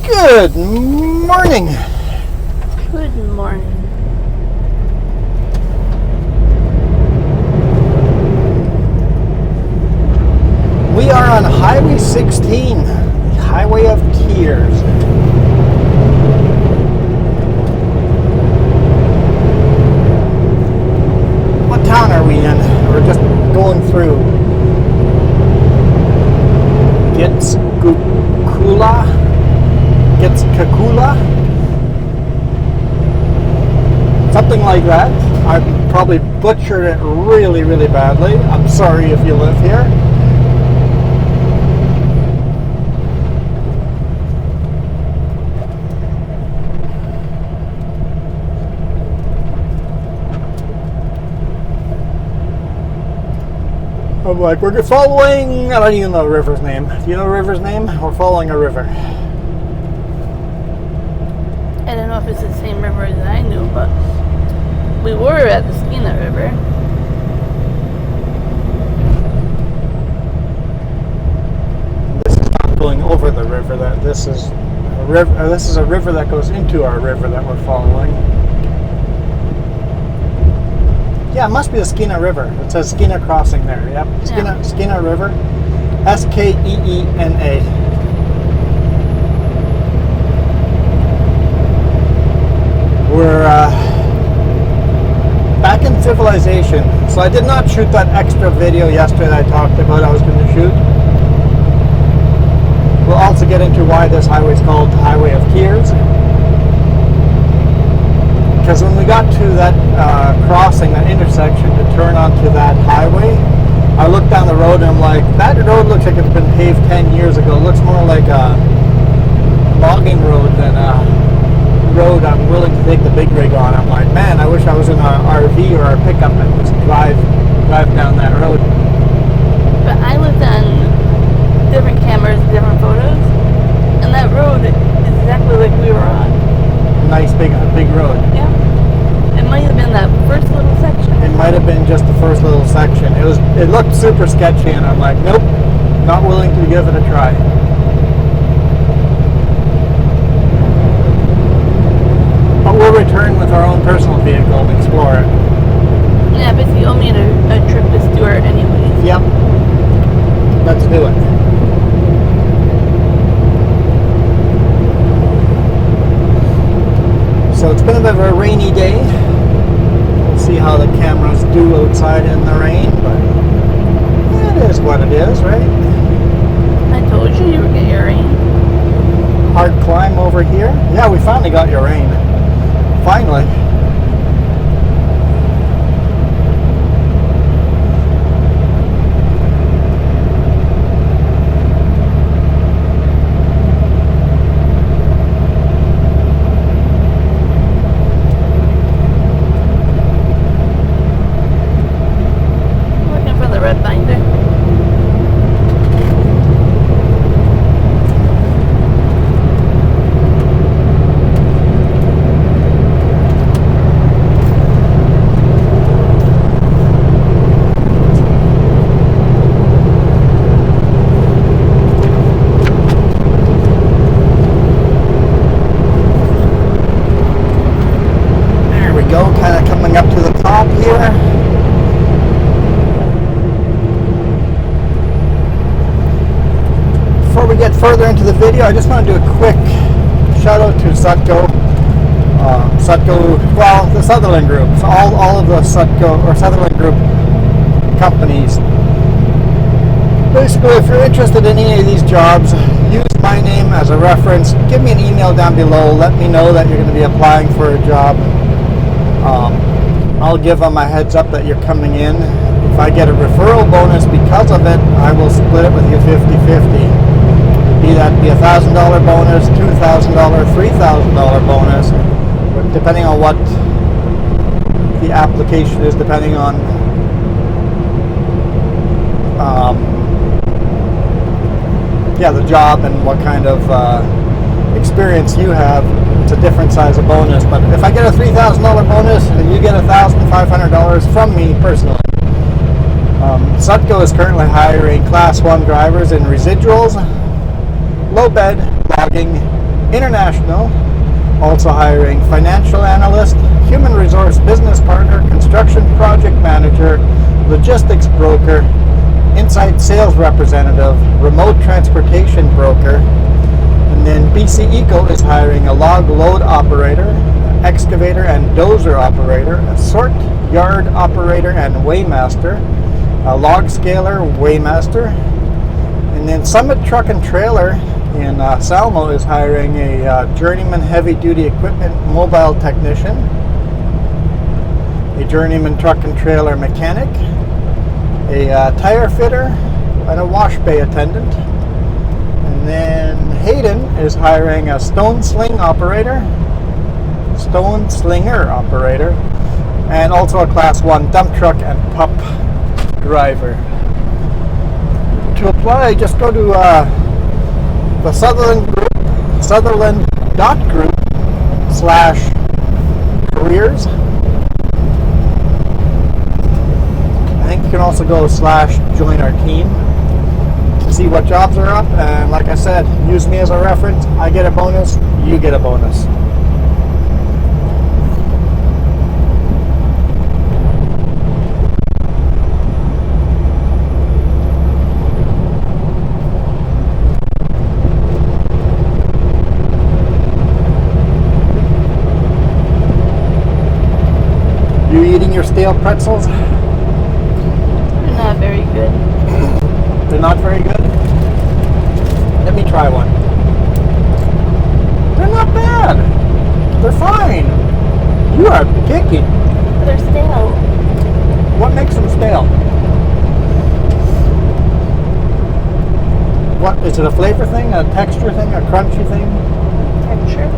Good morning. Good morning. We are on Highway 16, the Highway of Tears. What town are we in? We're just going through. Gitskakula? Something like that. I probably butchered it really, really badly. I'm sorry if you live here. I'm like, we're following, I don't even know the river's name. Do you know the river's name? We're following a river. I don't know if it's the same river as I knew, but we were at the Skeena River. This is not going over the river. This is a river. This is a river that goes into our river that we're following. Yeah, it must be the Skeena River. It says Skeena Crossing there. Yep, Skeena River. Skeena. We're back in civilization. So I did not shoot that extra video yesterday that I talked about I was going to shoot. We'll also get into why this highway is called the Highway of Tears. Because when we got to that crossing, that intersection to turn onto that highway, I looked down the road and I'm like, that road looks like it's been paved 10 years ago. It looks more like a logging road than a road I'm willing to take the big rig on. I'm like, man, I wish I was in an RV or a pickup and just drive down that road. But I looked on different cameras, different photos, and that road is exactly like we were on. Nice big road. Yeah. It might have been that first little section. It might have been just the first little section. It looked super sketchy and I'm like, nope, not willing to give it a try. But we'll return with our own personal vehicle and explore it. Yeah, but you owe me a trip to Stewart anyways. Yep. Let's do it. So it's been a bit of a rainy day. We'll see how the cameras do outside in the rain, but it is what it is, right? I told you you would get your rain. Hard climb over here. Yeah, we finally got your rain. Finally. Further into the video, I just want to do a quick shout out to Sutco, well, the Sutherland Group, so all of the Sutco or Sutherland Group companies. Basically, if you're interested in any of these jobs, use my name as a reference. Give me an email down below. Let me know that you're going to be applying for a job. I'll give them a heads up that you're coming in. If I get a referral bonus because of it, I will split it with you 50-50. Be that be $1,000 bonus, $2,000, $3,000 bonus, depending on what the application is, depending on the job and what kind of experience you have. It's a different size of bonus. But if I get a $3,000 bonus and you get $1,500 from me personally, Sutco is currently hiring Class 1 drivers in residuals, low bed, logging, International, also hiring financial analyst, human resource business partner, construction project manager, logistics broker, inside sales representative, remote transportation broker. And then BC Eco is hiring a log load operator, excavator and dozer operator, a sort yard operator and weighmaster, a log scaler, weighmaster. And then Summit Truck and Trailer in Salmo is hiring a journeyman heavy duty equipment mobile technician, a journeyman truck and trailer mechanic, a tire fitter, and a wash bay attendant. And then Hayden is hiring a stone slinger operator, and also a class 1 dump truck and pup driver. To apply, just go to the Sutherland.group/careers. I think you can also go /join our team to see what jobs are up. And like I said, use me as a reference. I get a bonus, you get a bonus. You eating your stale pretzels? They're not very good. They're not very good? Let me try one. They're not bad. They're fine. You are picky. They're stale. What makes them stale? What is it, a flavor thing, a texture thing, a crunchy thing? Texture.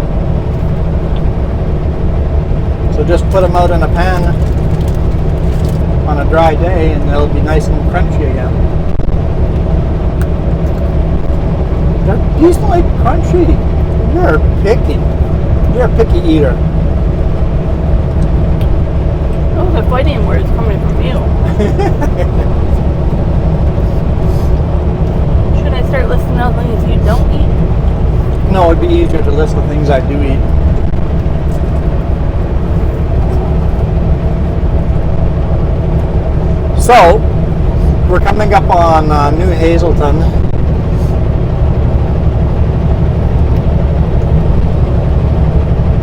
So just put them out in a pan on a dry day and they'll be nice and crunchy again. They're decently crunchy. You're picky. You're a picky eater. Those are fighting words coming from you. Should I start listing out things you don't eat? No, it'd be easier to list the things I do eat. So, we're coming up on New Hazelton.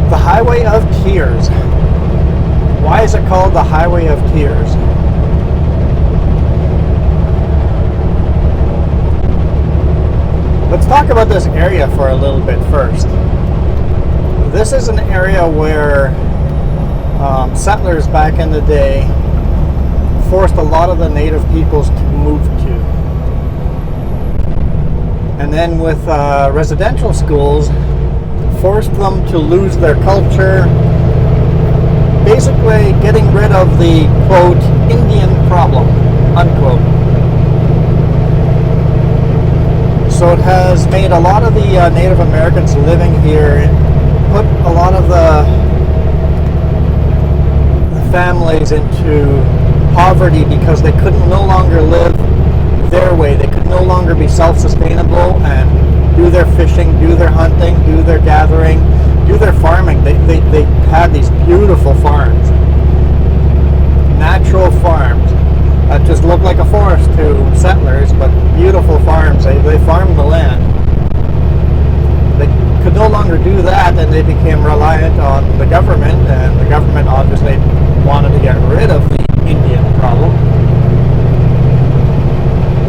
The Highway of Tears. Why is it called the Highway of Tears? Let's talk about this area for a little bit first. This is an area where settlers back in the day forced a lot of the native peoples to move to. And then with residential schools, forced them to lose their culture, basically getting rid of the, quote, Indian problem, unquote. So it has made a lot of the Native Americans living here, put a lot of the families into poverty because they could no longer live their way. They could no longer be self-sustainable and do their fishing, do their hunting, do their gathering, do their farming. They had these beautiful farms, natural farms that just looked like a forest to settlers, but beautiful farms. They farmed the land. They could no longer do that, and they became reliant on the government, and the government obviously wanted to get rid of the Indian problem.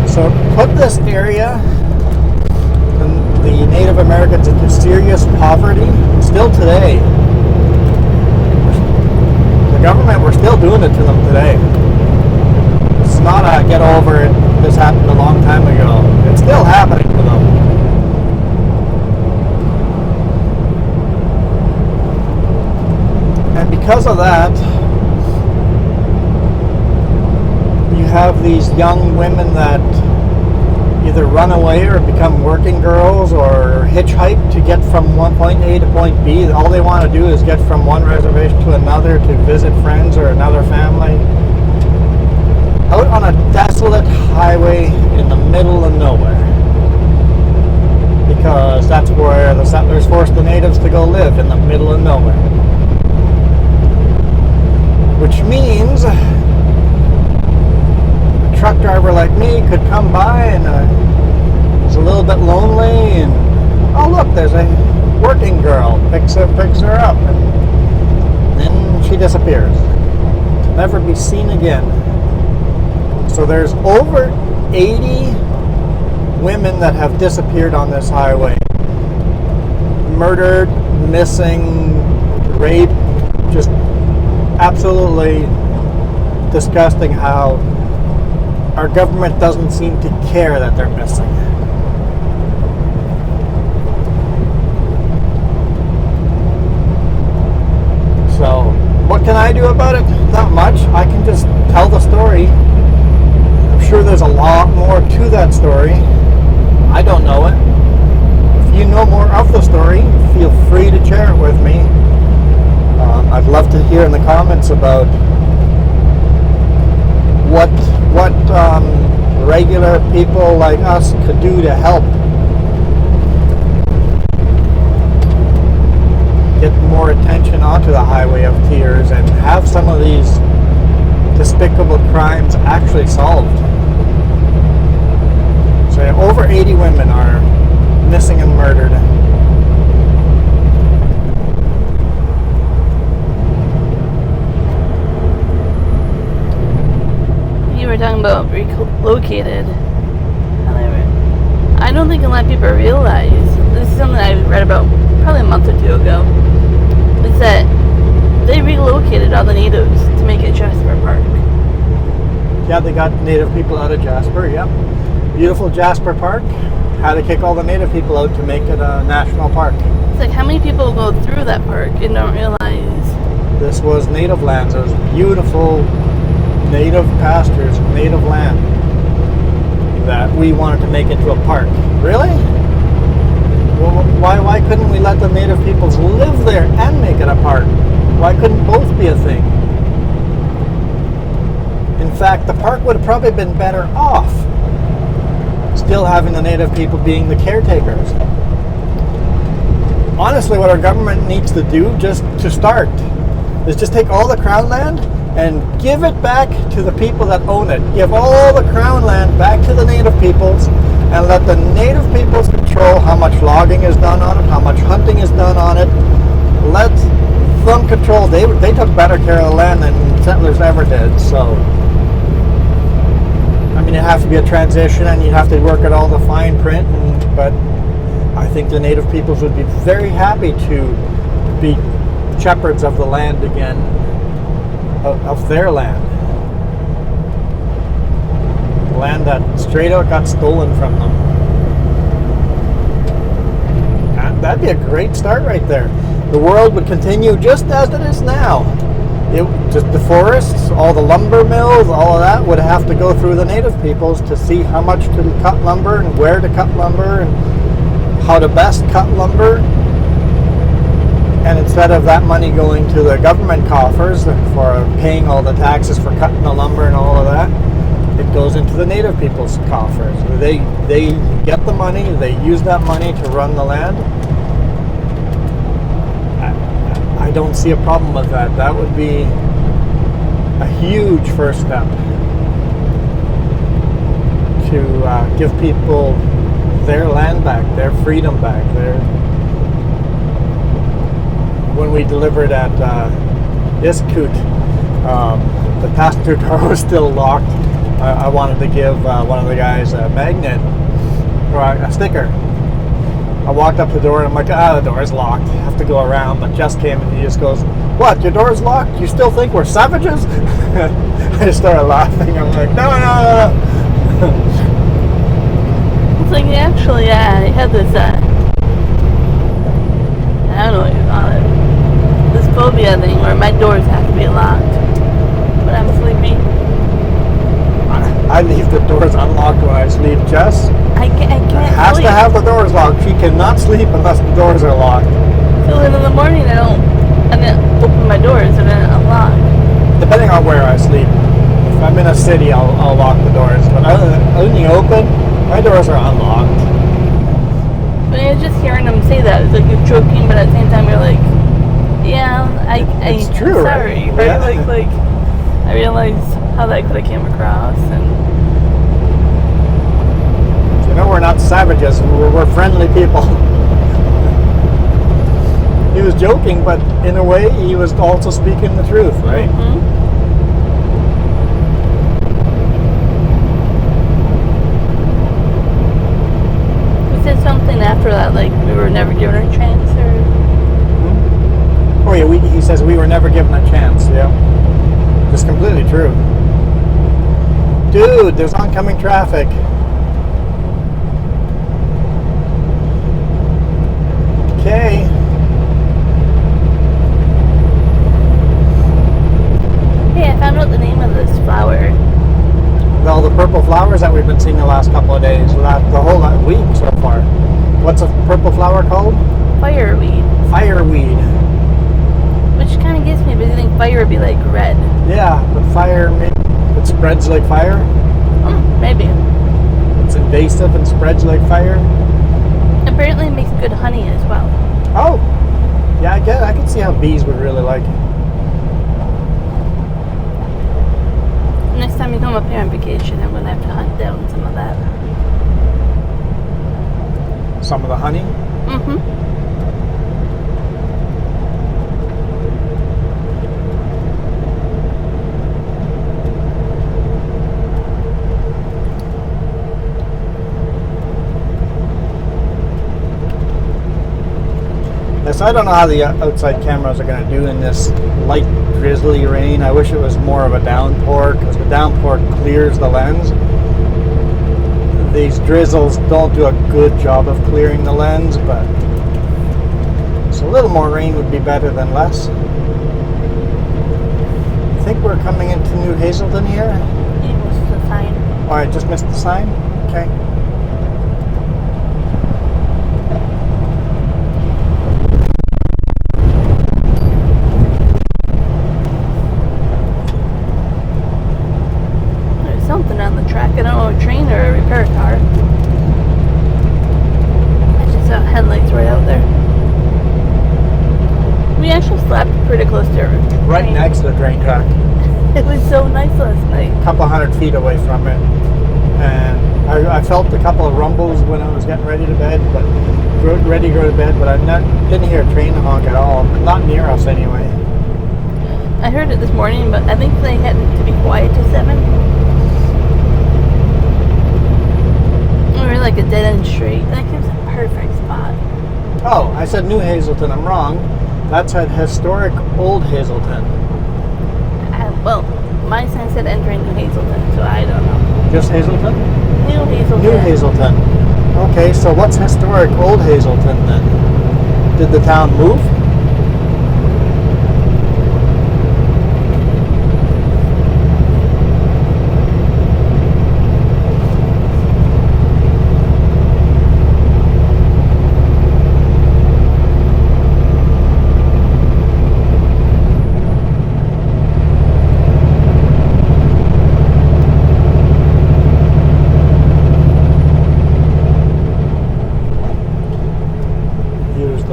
So put this area and the Native Americans into serious poverty. Still today, the government, we're still doing it to them today. It's not a get over it, this happened a long time ago. It's still happening to them. And because of that, you have these young women that either run away or become working girls or hitchhike to get from one point A to point B. All they want to do is get from one reservation to another to visit friends or another family. Out on a desolate highway in the middle of nowhere. Because that's where the settlers forced middle of nowhere. Which means a truck driver like me could come by and is a little bit lonely, and oh look, there's a working girl, picks her up, and then she disappears to never be seen again. So there's over 80 women that have disappeared on this highway. Murdered, missing, raped, just absolutely disgusting how our government doesn't seem to care that they're missing. So, what can I do about it? Not much. I can just tell the story. I'm sure there's a lot more to that story. I don't know it. If you know more of the story, feel free to share it with me. I'd love to hear in the comments about what regular people like us could do to help get more attention onto the highway of tears and have some of these despicable crimes actually solved. So over 80 women are missing and murdered. You were talking about relocated. I don't think a lot of people realize, this is something I read about probably a month or two ago, is that they relocated all the natives to make it Jasper Park. Yeah, they got native people out of Jasper, yep. Beautiful Jasper Park. Had to kick all the native people out to make it a national park. It's like, how many people go through that park and don't realize? This was native lands. It was beautiful native pastures, native land that we wanted to make into a park. Really? Well, why couldn't we let the native peoples live there and make it a park? Why couldn't both be a thing? In fact, the park would have probably been better off still having the native people being the caretakers. Honestly, what our government needs to do just to start is just take all the crown land and give it back to the people that own it. Give all the crown land back to the native peoples and let the native peoples control how much logging is done on it, how much hunting is done on it. Let them control. They took better care of the land than settlers ever did. So, I mean, it has to be a transition and you have to work at all the fine print, but I think the native peoples would be very happy to be shepherds of the land again, of their land. Land that straight out got stolen from them. And that'd be a great start right there. The world would continue just as it is now. Just the forests, all the lumber mills, all of that would have to go through the native peoples to see how much to cut lumber and where to cut lumber and how to best cut lumber. And instead of that money going to the government coffers for paying all the taxes for cutting the lumber and all of that, it goes into the native people's coffers. They get the money, they use that money to run the land. I don't see a problem with that. That would be a huge first step to give people their land back, their freedom back. When we delivered at Iskut, the passenger door was still locked. I wanted to give one of the guys a magnet or a sticker. I walked up the door and I'm like, the door's locked. I have to go around. But Jess came and he just goes, "What, your door's locked? You still think we're savages?" I just started laughing. I'm like, no. It's like, actually, I had this, I don't know what you call it, this phobia thing where my doors have to be locked when I'm sleeping. I leave the doors unlocked when I sleep. Jess I can't has sleep. to have the doors locked. She cannot sleep unless the doors are locked. So then in the morning I don't open my doors and then unlock. Depending on where I sleep. If I'm in a city, I'll lock the doors. But other than the open, my doors are unlocked. But you're just hearing them say that. It's like you're joking, but at the same time you're like, It's true, I'm right? sorry, right? Yeah. Like I realized how that could have came across, and You know, we're not savages. We're friendly people. He was joking, but in a way, he was also speaking the truth, right? mhm. He said something after that, like we were never given a chance, or Oh yeah, he says we were never given a chance. Yeah, just completely true. Dude, there's oncoming traffic. Okay. hey, I found out the name of this flower. All the purple flowers that we've been seeing the last couple of days, the whole week so far. What's a purple flower called? Fireweed. Fireweed. Which kind of gets me, but I think fire would be like red. Yeah, but fire, it spreads like fire. Maybe. It's invasive and spreads like fire. Apparently it makes good honey as well. Oh, yeah, I can see how bees would really like it. Next time you come up here on vacation, I'm going to have to hunt down some of that. Some of the honey. Mm-hmm. Yes, I don't know how the outside cameras are going to do in this light drizzly rain. I wish it was more of a downpour, because the downpour clears the lens. These drizzles don't do a good job of clearing the lens, but so a little more rain would be better than less. I think we're coming into New Hazelton here. You missed the sign. Oh, I just missed the sign? Okay. There's something on the track. I don't know, a train or a repair car. I just saw headlights right out there. We actually slept pretty close to it. Right next to the train track. It was so nice last night. A couple 100 feet away from it. And I felt a couple of rumbles when I was getting ready to bed, but ready to go to bed, but didn't hear a train honk at all. Not near us anyway. I heard it this morning, but I think they had to be quiet till 7. We were like a dead end street. That gives a perfect spot. Oh, I said New Hazelton. I'm wrong. That's at historic Old Hazelton. Well, my sign said entering New Hazelton, so I don't know. Just Hazelton? New Hazelton. New Hazelton. Okay, so what's historic Old Hazelton then? Did the town move?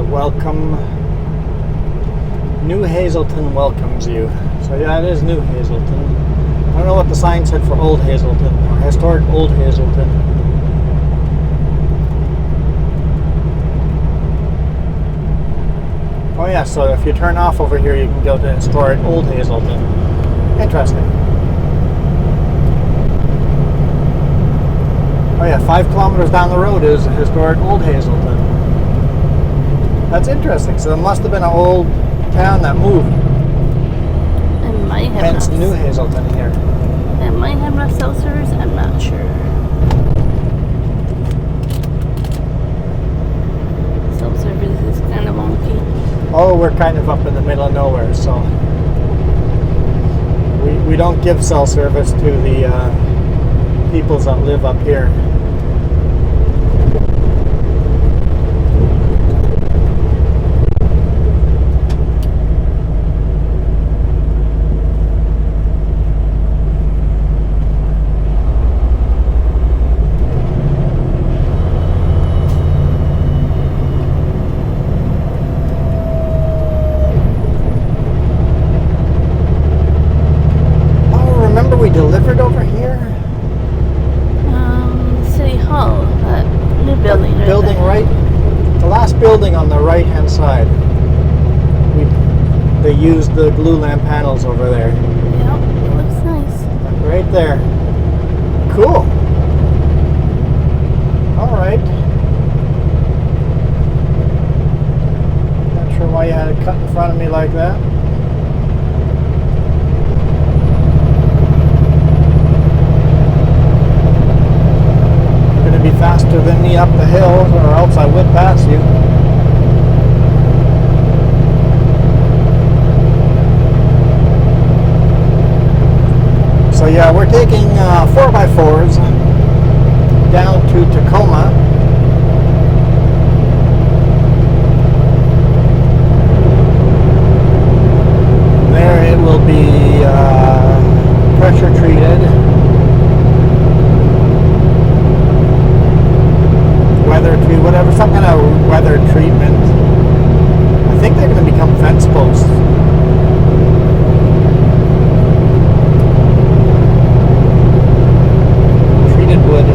Welcome. New Hazelton welcomes you. So yeah, it is New Hazelton. I don't know what the sign said for Old Hazelton or historic Old Hazelton. Oh yeah, so if you turn off over here, you can go to historic Old Hazelton. Interesting. Oh yeah, 5 kilometers down the road is historic Old Hazelton. That's interesting. So it must have been an old town that moved. It might have Hence New Hazelton here. It might have enough cell service. I'm not sure. Cell service is kind of wonky. Oh, we're kind of up in the middle of nowhere, so we don't give cell service to the peoples that live up here. building the last building on the right hand side. They used the glue lamp panels over there. Yep, it looks nice. Right there. Cool. All right. Not sure why you had it cut in front of me like that. You're going to be faster than me up the hill, or else I would pass you. So yeah, we're taking 4x4s down to Tacoma. There it will be pressure treated, weather treat, whatever, some kind of weather treatment. I think they're going to become fence posts. Wood.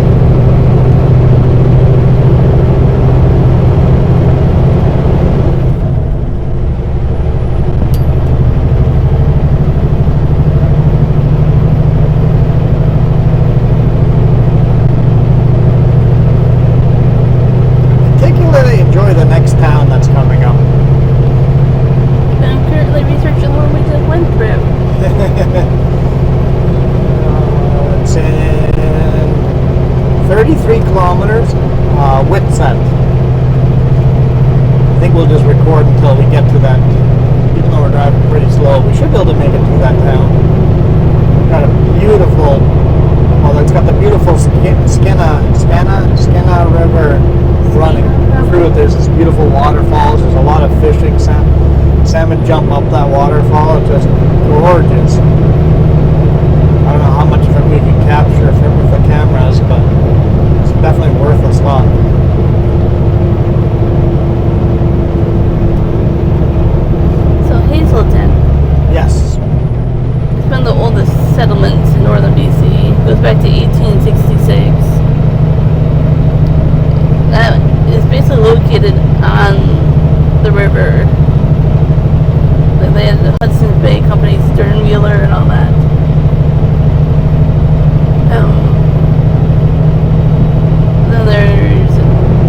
Particularly enjoy the next town that's coming up. I'm currently researching the one we just went through. It's in 33 kilometers, Whitsett. I think we'll just record until we get to that. Even though we're driving pretty slow, we should be able to make it through that town. Got a beautiful, well, it's got the beautiful Skinna River running through it. There's this beautiful waterfalls. There's a lot of fishing. Salmon jump up that waterfall. It's just gorgeous. I don't know how much of it we can capture with the cameras, but it's definitely worth a stop. So Hazelton. Yes. It's been the oldest settlement in northern BC. It goes back to 1866. That is basically located on the river. Like they had the Hudson's Bay Company, Stern Wheeler, and all that. Then there's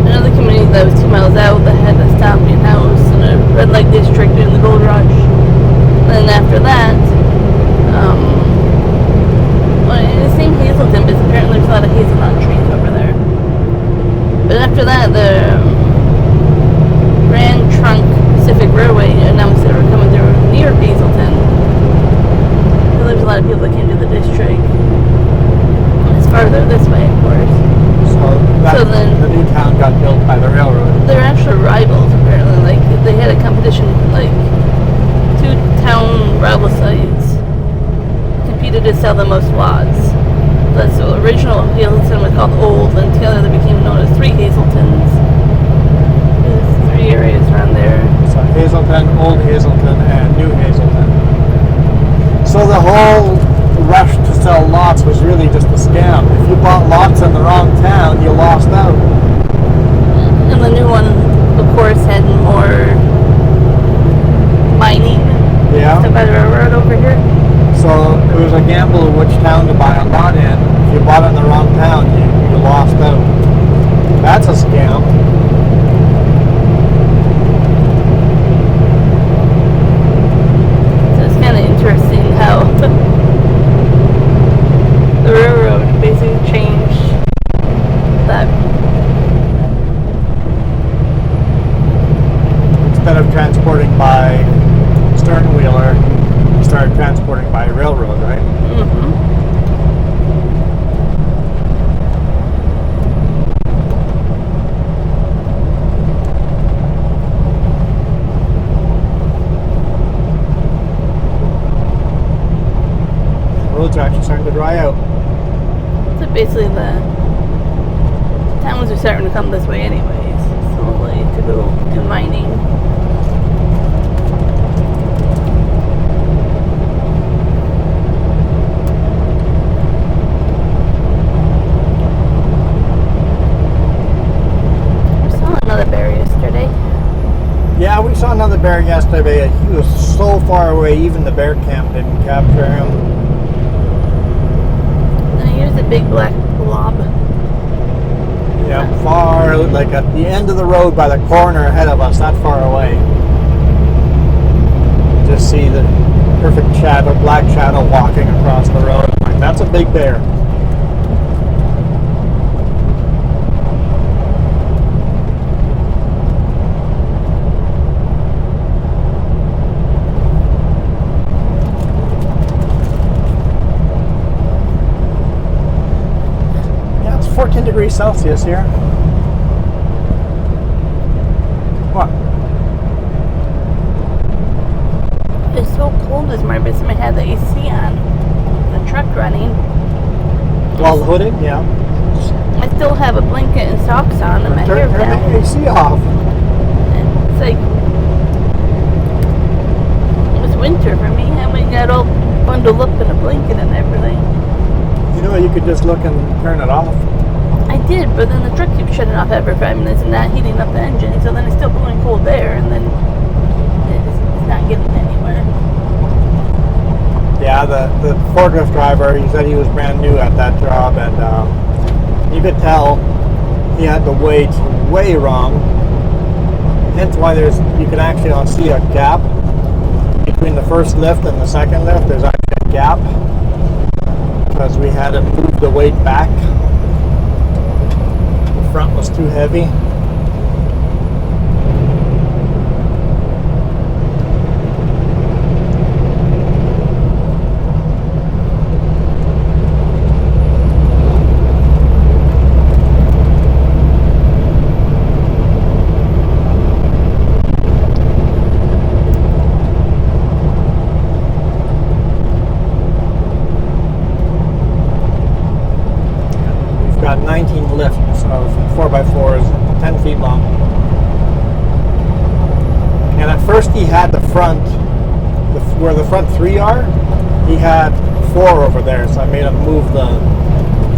another community that was 2 miles out that had a Stompian house and a red light district during the gold rush. And then after that, well, it's named Hazelton, but apparently there's a lot of hazelnut trees over there. But after that, the Grand Trunk Pacific Railway announced they were coming through near Hazelton. So there's a lot of people that came to the district. It's farther this way, of course. So then the new town got built by the railroad. They're actually rivals, apparently. Like, they had a competition, like, 2 town rival sites competed to sell the most lots. The original Hazelton was called Old, and together they became known as 3 Hazeltons. There's 3 areas around there. So Hazelton, Old Hazelton, and New Hazelton. So the whole rush to sell lots was really just a scam. If you bought lots in the wrong town, you lost out. And the new one, of course, had more mining. Yeah. Stuff by the railroad over here. So it was a gamble of which town to buy a lot in. If you bought it in the wrong town, you lost out. That's a scam. So it's kind of interesting how the railroad basically changed that. Instead of transporting by stern wheeler, you started transporting by railroad, right? Mm-hmm. Roads are actually starting to dry out. So basically the towns are starting to come this way anyways, slowly, to go do mining. Yeah, we saw another bear yesterday. He was so far away, even the bear cam didn't capture him. And here's a big black blob. Yeah, far, like at the end of the road by the corner ahead of us, that far away. Just see the perfect shadow, black shadow walking across the road. Like, that's a big bear. Yeah, it's 14 degrees Celsius here. What? It's so cold this morning, but I had the AC on, the truck running. Well hooded, yeah. I still have a blanket and socks on and my hair Turn down. the AC off. It's like, it was winter for me. I went and got all bundled up in a blanket and everything. You know, you could just look and turn it off. I did, but then the truck keeps shutting off every 5 minutes and not heating up the engine, so then it's still blowing cold air, and then it's not getting anywhere. Yeah, the forklift driver, he said he was brand new at that job, and you could tell he had the weights way wrong. Hence why you can actually see a gap between the first lift and the second lift. There's actually a gap because we had to move the weight back. The front was too heavy. Got 19 lifts of 4x4s, 10 feet long. And at first he had the front, where the front 3 are, he had 4 over there. So I made him move the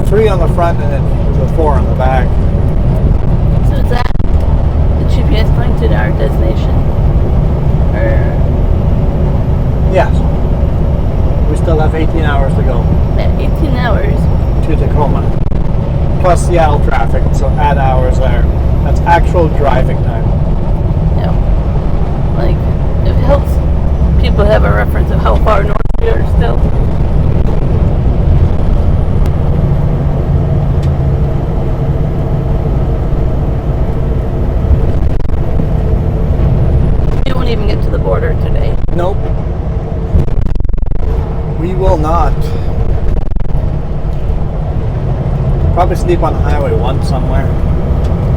3 on the front and then the 4 on the back. So is that the GPS pointed to our destination? Or Yes. We still have 18 hours to go 18 hours? to Tacoma. Plus Seattle traffic, so add hours there. That's actual driving time. Yeah. Like, it helps people have a reference of how far north we are still. We won't even get to the border today. Nope. We will not. Probably sleep on Highway 1 somewhere.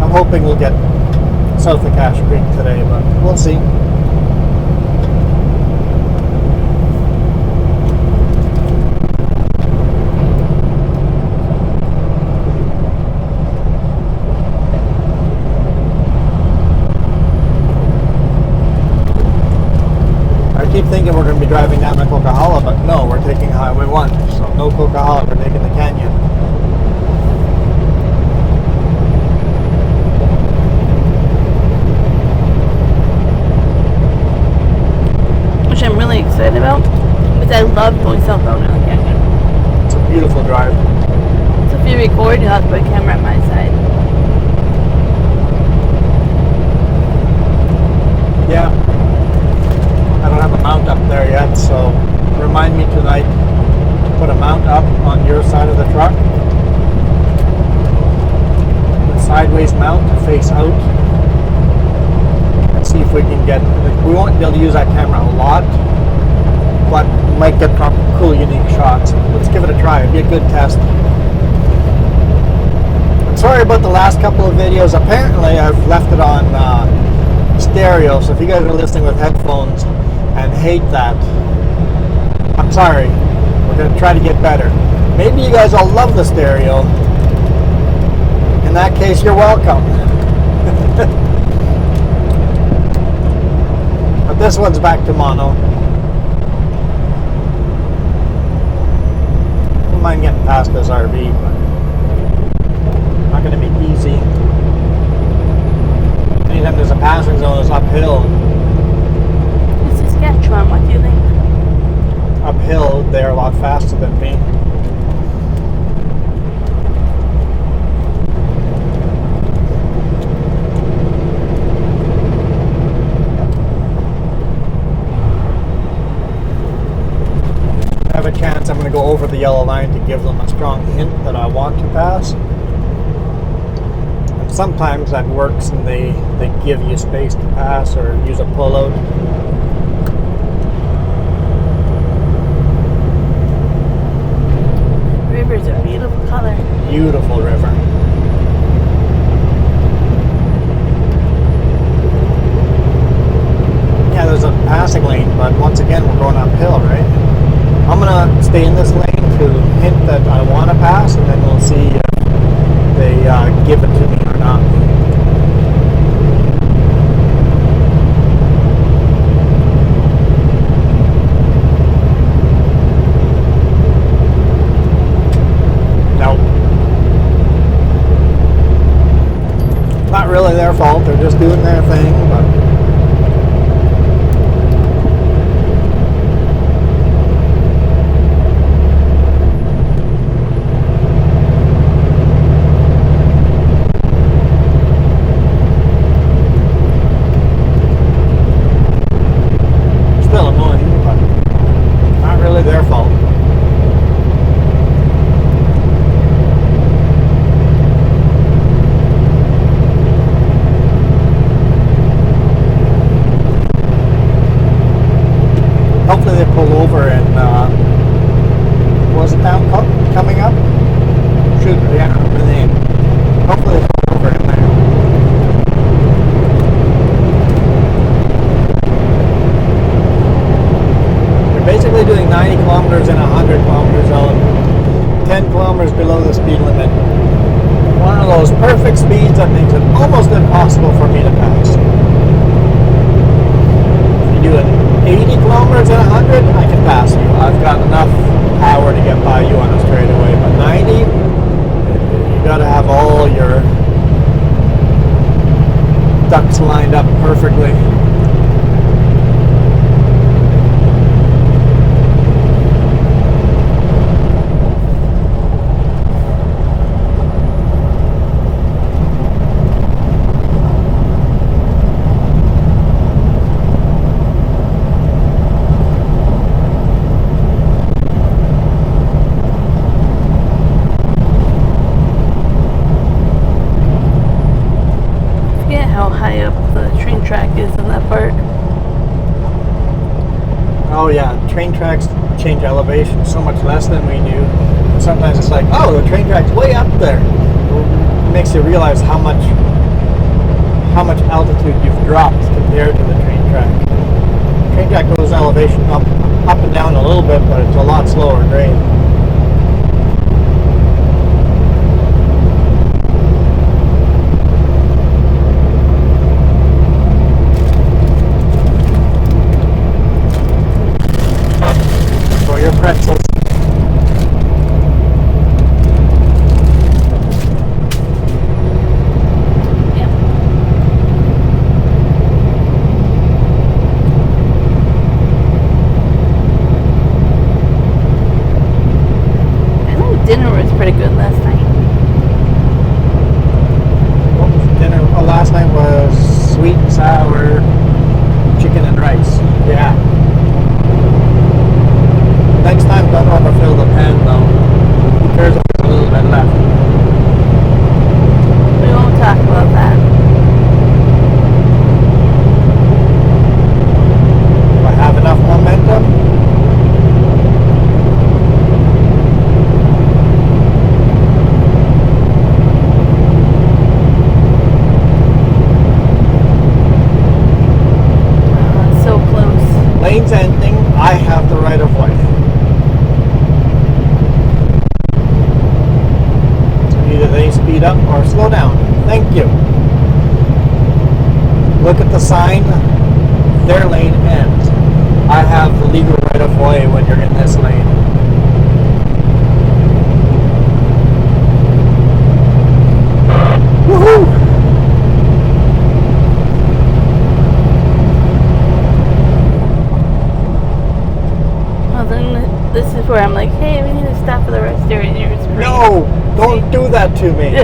I'm hoping we'll get south of Cache Creek today, but we'll see. I keep thinking we're going to be driving down the Coquihalla, but no, we're taking Highway 1. So no Coquihalla, we're taking the canyon. Which I'm really excited about, because I love going southbound in the canyon. It's a beautiful drive. So if you record, you'll have to put a camera on my side. Yeah. I don't have a mount up there yet, so remind me tonight to put a mount up on your side of the truck. A sideways mount to face out. And see if we can get, we won't be able to use that camera a lot, but we might get cool, unique shots. Let's give it a try. It'd be a good test. I'm sorry about the last couple of videos. Apparently I've left it on stereo, so if you guys are listening with headphones and hate that, I'm sorry. We're going to try to get better. Maybe you guys all love the stereo. In that case, you're welcome. But this one's back to mono. Don't mind getting past this RV, but not going to be easy. Anytime there's a passing zone, it's uphill. the yellow line to give them a strong hint that I want to pass. And sometimes that works and they give you space to pass or use a pullout. River's a beautiful color. Beautiful river. Yeah, there's a passing lane, but once again, we're going uphill, right? I'm gonna stay in this lane to hint that I want to pass, and then we'll see if they give it to me or not. Nope. Not really their fault. They're just doing their thing, but. Their fault. Hopefully they pull over and was it down coming up? Shoot, yeah, hopefully they pull over in there. Basically doing 90 kilometers and 100 kilometers out, 10 kilometers below the speed limit. One of those perfect speeds that makes it almost impossible for me to pass. If you do an 80 kilometers and 100, I can pass you. I've got enough power to get by you on a straightaway, but 90, you gotta have all your ducks lined up perfectly. How high up the train track is in that part. Oh yeah, train tracks change elevation so much less than we do. Sometimes it's like, oh, the train track's way up there. It makes you realize how much altitude you've dropped compared to the train track. The train track goes elevation up and down a little bit, but it's a lot slower grade. Pretzels. Yep. I think dinner was pretty good last night. What was dinner? Oh, last night was sweet and sour chicken and rice. Yeah. Next time, don't overfill the pan though. Who cares if there's a little bit left? We won't talk about that. Do I have enough momentum? So close. Lane's ending. I have the right of way. Either they speed up or slow down. Thank you. Look at the sign. Their lane ends. I have the legal right of way when you're in this lane. Woohoo! Well, then this is where I'm like, hey, we need to stop for the rest area. And you're screaming. No! Don't do that to me. I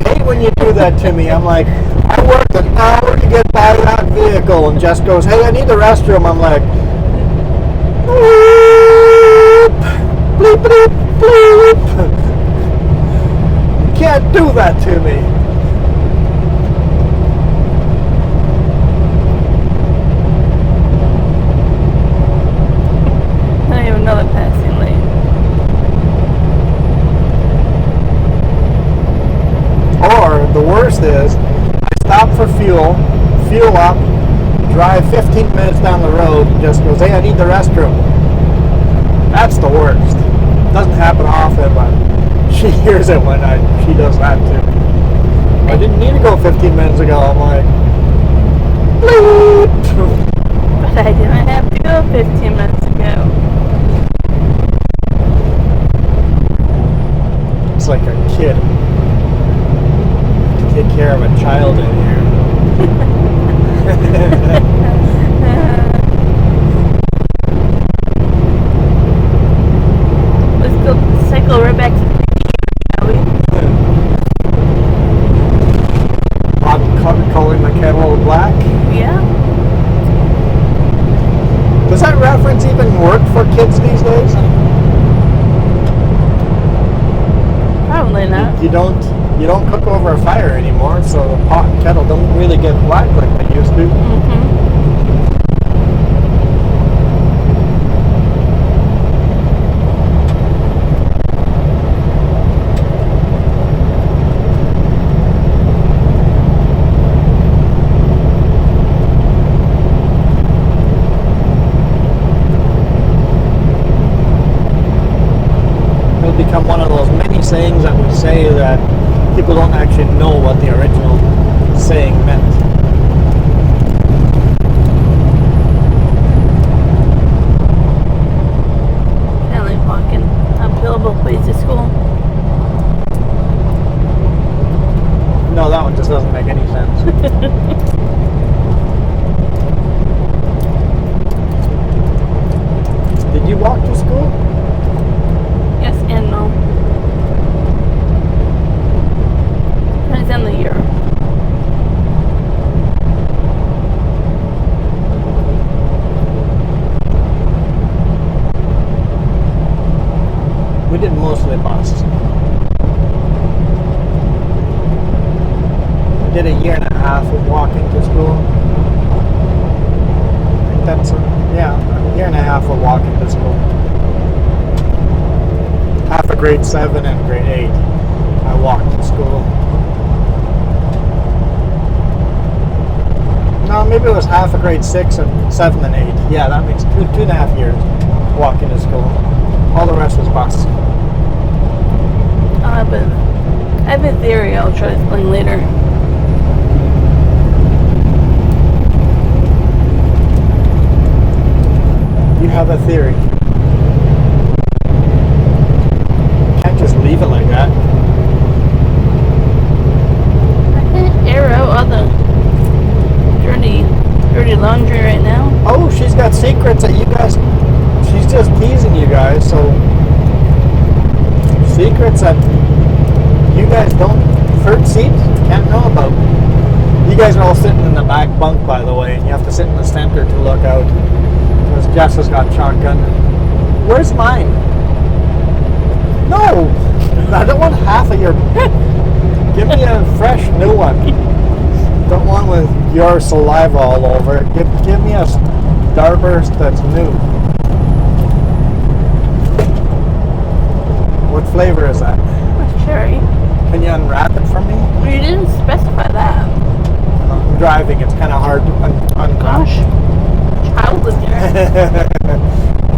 hate when you do that to me. I'm like, I worked an hour to get by that vehicle, and Jess goes, hey, I need the restroom. I'm like, boop, bleep, bleep, bleep. You can't do that to me. I have another passing lane. Or the worst is, I stop for fuel up, drive 15 minutes down the road, and just goes, hey, I need the restroom. That's the worst. Doesn't happen often, but she hears it when she does that too. I didn't need to go 15 minutes ago. I'm like, bleep. But I didn't have to go 15 minutes ago. It's like a kid. Take care of a child in here. Let's go cycle right back to the shall we? Calling the kettle black. Yeah. Does that reference even work for kids these days? Probably not. You don't cook over a fire anymore, so the pot and kettle don't really get black like they used to. It'll become one of those many sayings that we say that people don't actually know what the original saying meant. Kind of like walking uphill both ways to school. No, that one just doesn't make any sense. Did you walk to school? Yes and no. Depends on the year. We did mostly bus. We did a year and a half of walking to school. I think that's a year and a half of walking to school. Half of grade 7 and grade 8, I walked to school. No, maybe it was half of grade 6 and 7 and 8. Yeah, that makes two and a half years walking to school. All the rest was bus. I have a theory I'll try to explain later. You have a theory. Can't just leave it like that. I can air out all the dirty laundry right now. Oh, she's got secrets that you guys... She's just teasing you guys, so... Secrets that you guys don't... Third seat? Can't know about. You guys are all sitting in the back bunk, by the way, and you have to sit in the center to look out. Because Jess has got shotgun. Where's mine? No! I don't want half of your... Give me a fresh new one. Don't want with your saliva all over it. Give me a Starburst that's new. What flavor is that? Cherry. Can you unwrap it for me? You didn't specify that. I'm driving. It's kind of hard to unwrap. Gosh. Child was here.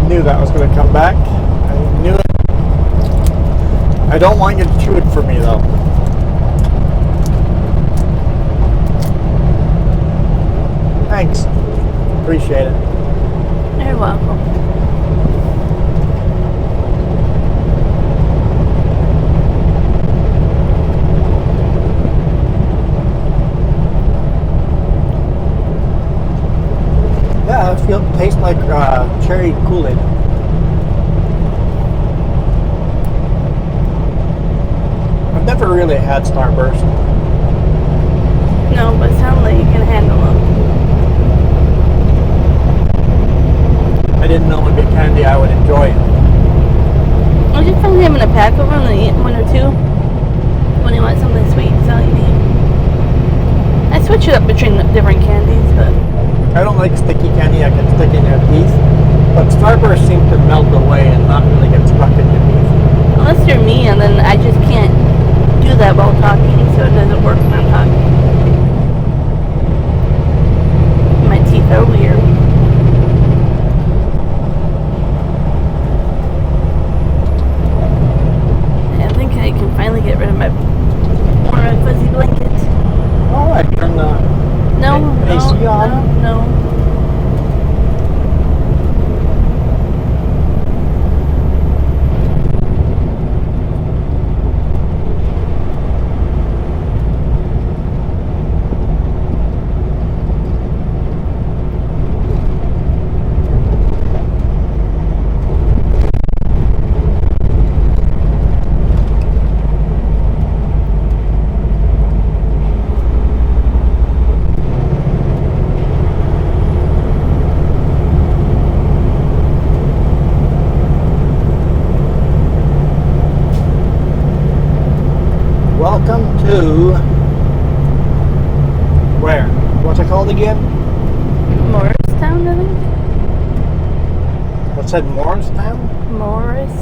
Knew that was going to come back. I knew it. I don't want you to chew it for me, though. Thanks. Appreciate it. You're welcome. Yeah, it tastes like cherry Kool-Aid. I've never really had Starburst. No, but it sounds like you can handle them. I didn't know it would be candy I would enjoy. switch it up between different candies, but I don't like sticky candy that can stick in your teeth, but Starburst seem to melt away and not really get stuck in your teeth. unless you're me, and then I just can't do that while talking, so it doesn't work when I'm talking. My teeth are weird. I think I can finally get rid of my warm fuzzy blanket. Alright, turn the AC on. No. Welcome to where? What's it called again? Morristown, I think? What said Morristown? Morris.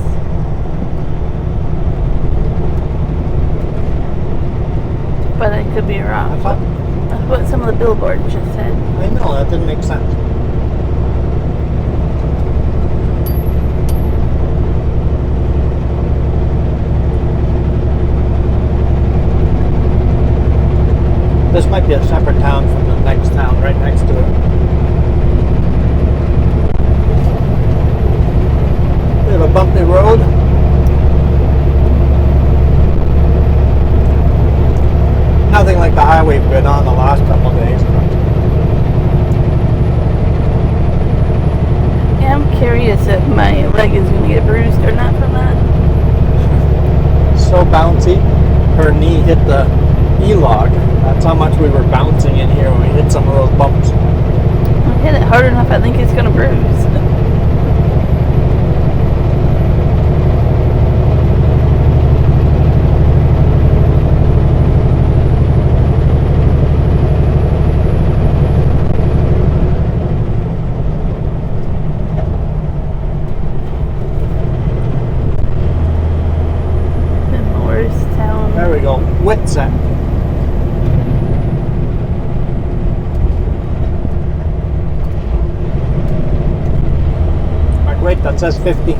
But I could be wrong. I thought, That's what some of the billboards just said. I know, that didn't make sense. This might be a separate town from the next town right next to it. We have a bumpy road. Nothing like the highway we've been on the last couple of days. Yeah, I'm curious if my leg is going to get bruised or not from that. So bouncy. Her knee hit the E-log. That's how much we were bouncing in here when we hit some of those bumps. I hit it hard enough, I think it's going to bruise. Morristown. There we go. Whitsett. Wait, that says 50.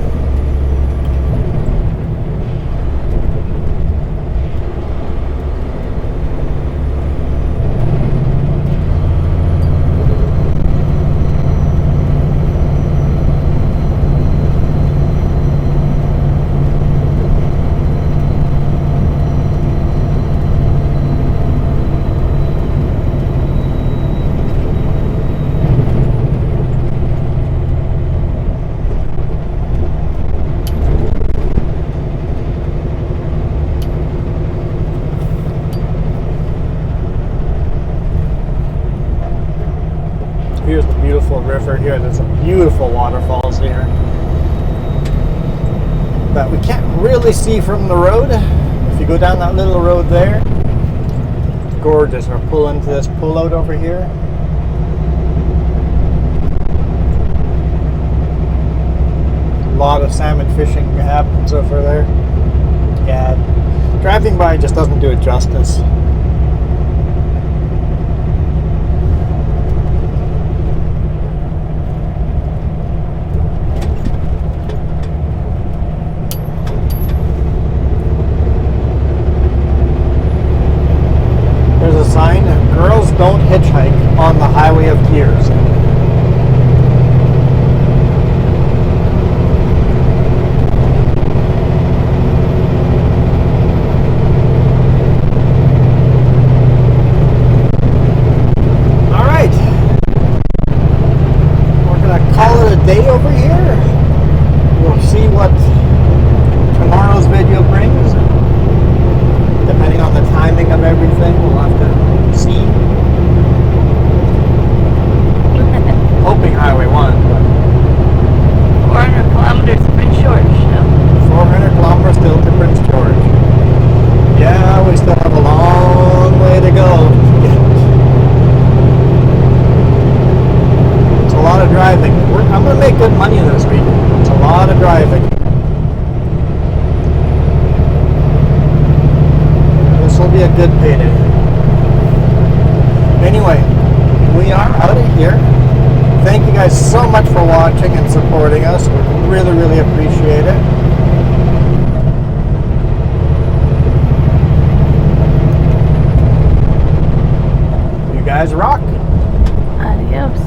Here's the beautiful river here. There's some beautiful waterfalls here that we can't really see from the road. If you go down that little road there, gorgeous. We're pulling into this pullout over here. A lot of salmon fishing happens over there. Yeah, driving by just doesn't do it justice. Sign, girls don't hitchhike on the highway of tears. Anyway, we are out of here. Thank you guys so much for watching and supporting us. We really, really appreciate it. You guys rock. Adios.